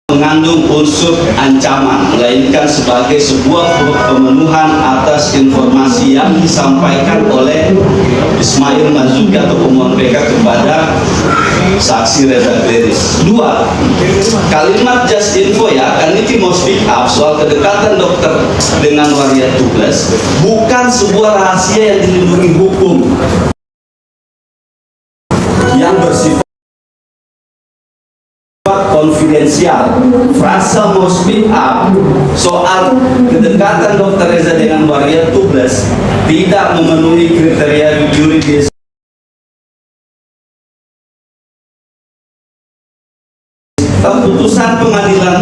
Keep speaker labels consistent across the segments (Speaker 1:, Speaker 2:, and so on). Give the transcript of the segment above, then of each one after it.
Speaker 1: mengandung unsur ancaman, melainkan sebagai sebuah pemenuhan atas informasi yang disampaikan oleh Ismail Marzuki atau pemohon PK kepada saksi Reza Gledis. 2. Kalimat just info ya, Kaniti mau speak up soal kedekatan dokter dengan waria tugas bukan sebuah rahasia yang dilindungi hukum yang bersifat konfidensial. Frasa mau speak up soal kedekatan Dr. Reza dengan waria tugas tidak memenuhi kriteria yuridis. Keputusan pengadilan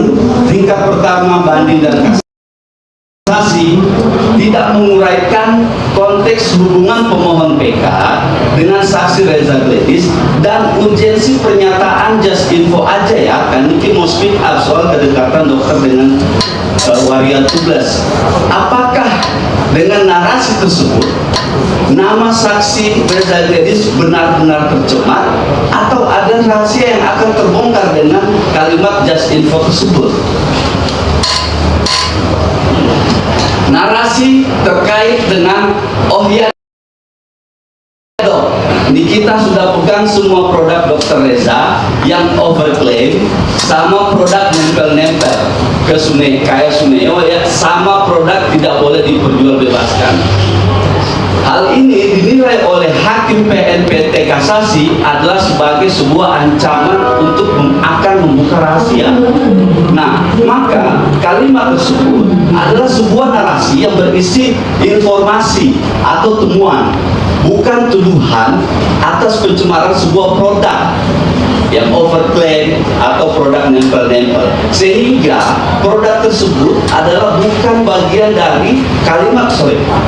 Speaker 1: tingkat pertama banding dan kasasi tidak menguraikan konteks hubungan pemohon PK dengan saksi Reza Gledis dan urgensi pernyataan just info aja ya, kan ini mau speak up soal kedekatan dokter dengan waria tugas. Apakah dengan narasi tersebut nama saksi Reza Gledis benar-benar tercemar atau ada rahasia yang akan terbongkar dengan kalimat just info tersebut? Narasi terkait dengan oh ya dok, ini kita sudah pegang semua produk Dr. Reza yang overclaim sama produk nempel-nempel ke kayak Suneo ya, sama produk tidak boleh diperjualbebaskan. Hal ini dinilai oleh Hakim PN PT Kasasi adalah sebagai sebuah ancaman untuk akan membuka rahasia. Nah, maka kalimat tersebut adalah sebuah narasi yang berisi informasi atau temuan, bukan tuduhan atas pencemaran sebuah produk yang overclaim atau produk nempel-nempel, sehingga produk tersebut adalah bukan bagian dari kalimat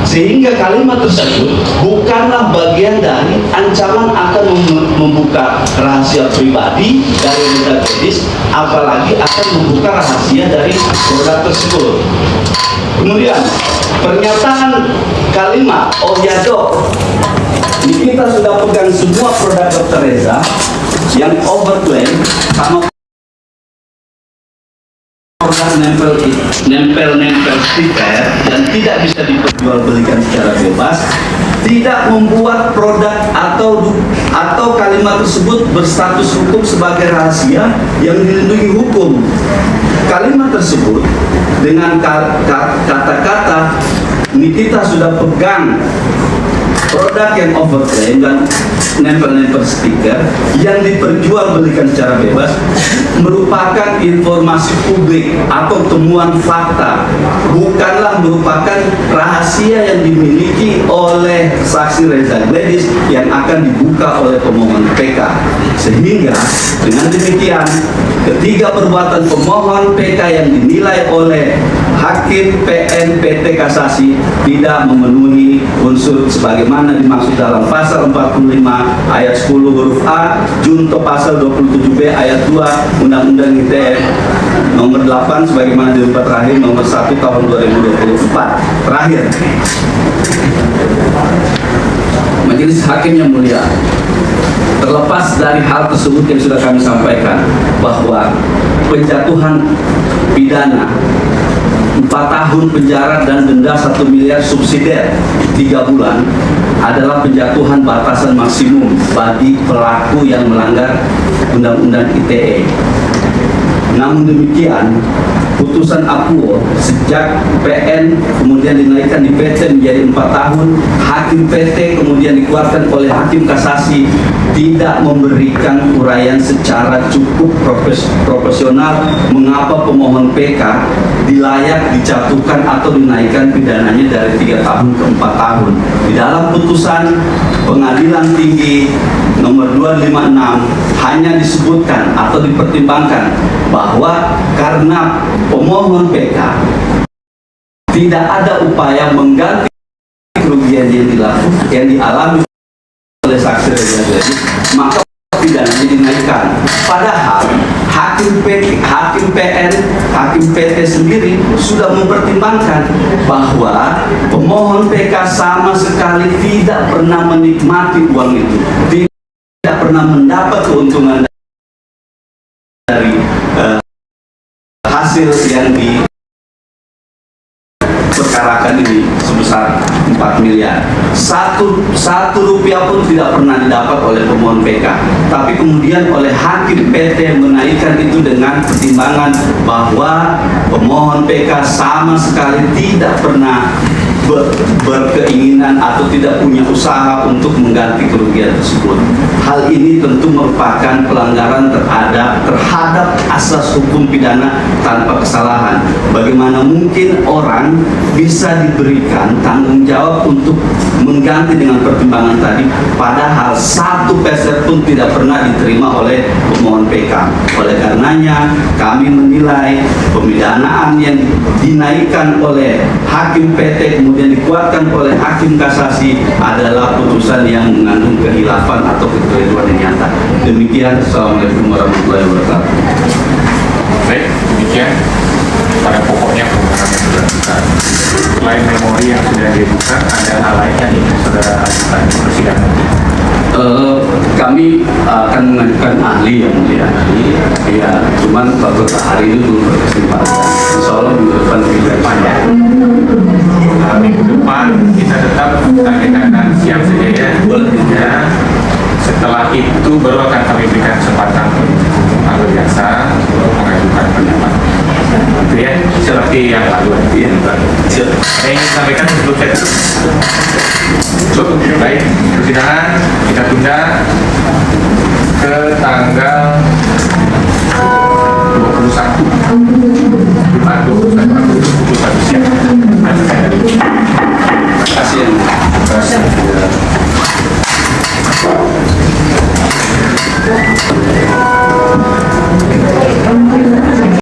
Speaker 1: sehingga kalimat tersebut bukanlah bagian dari ancaman akan membuka rahasia pribadi dari Reza Gledis, apalagi akan membuka rahasia dari produk tersebut. Kemudian pernyataan kalimat oh ya dok, ini kita sudah pegang semua produk Dr. Reza yang overclaim sama produk nempel stiker dan tidak bisa diperjualbelikan secara bebas, tidak membuat produk atau kalimat tersebut berstatus hukum sebagai rahasia yang dilindungi hukum. Kalimat tersebut dengan kata-kata ini kita sudah pegang produk yang overclaim dan nempel-nempel stiker yang diperjualbelikan secara bebas merupakan informasi publik atau temuan fakta, bukanlah merupakan rahasia yang dimiliki oleh saksi Reza Gledis yang akan dibuka oleh pemohon PK. Sehingga dengan demikian ketiga perbuatan pemohon PK yang dinilai oleh Hakim PN PT Kasasi tidak memenuhi unsur sebagaimana dimaksud dalam pasal 45 ayat 10 huruf A junto pasal 27B ayat 2 Undang-Undang ITE nomor 8 sebagaimana diubah terakhir nomor 1 tahun 2024. Terakhir, Majelis Hakim yang mulia, terlepas dari hal tersebut yang sudah kami sampaikan bahwa penjatuhan pidana 4 tahun penjara dan denda 1 miliar subsidiar 3 bulan adalah penjatuhan batasan maksimum bagi pelaku yang melanggar Undang-Undang ITE. Namun demikian, putusan akuo sejak PN kemudian dinaikkan di PT menjadi 4 tahun, Hakim PT kemudian dikeluarkan oleh Hakim Kasasi tidak memberikan uraian secara cukup profesional mengapa pemohon PK dilayak dijatuhkan atau dinaikkan pidananya dari 3 tahun ke 4 tahun. Di dalam putusan Pengadilan Tinggi nomor 256 hanya disebutkan atau dipertimbangkan bahwa karena pemohon PK tidak ada upaya mengganti kerugian yang dialami oleh saksi Reza Gledis, maka pidananya dinaikkan. Padahal Hakim PN, Hakim PT sendiri sudah mempertimbangkan bahwa pemohon PK sama sekali tidak pernah menikmati uang itu, tidak pernah mendapat keuntungan dari hasil yang diperkarakan ini sebesar 4 miliar. Satu rupiah pun tidak pernah didapat oleh pemohon PK. Tapi kemudian oleh hakim PT menaikkan itu dengan pertimbangan bahwa pemohon PK sama sekali tidak pernah berkeinginan atau tidak punya usaha untuk mengganti kerugian tersebut. Hal ini tentu merupakan pelanggaran terhadap asas hukum pidana tanpa kesalahan. Bagaimana mungkin orang bisa diberikan tanggung jawab untuk mengganti dengan pertimbangan tadi, padahal 1 peser pun tidak pernah diterima oleh pemohon PK. Oleh karenanya kami menilai pemidanaan yang dinaikkan oleh hakim PT kemudian dikuatkan oleh hakim kasasi adalah putusan yang mengandung kehilafan atau kekeliruan yang nyata. Demikian, Assalamualaikum warahmatullahi wabarakatuh.
Speaker 2: Baik, demikian pada pokoknya permohonan yang sudah kita. Selain memori yang sudah dibuka, ada hal lain yang ingin saudara ajukan di persidangan.
Speaker 1: Kami akan mengajukan ahli yang mulia. Ya, cuman waktu hari ini belum berkesempatan. Insya Allah minggu depan kita panjang.
Speaker 2: Minggu depan kita tetap akan siap saja ya. Ya. Setelah itu baru akan kami berikan kesempatan ahli jasa untuk mengajukan pendapat. Itu ya, seperti yang lalu. Iya, Pak. Ada yang ingin disampaikan sebelum saya tutup? Cukup. Baik, persidangan kita tunda ke tanggal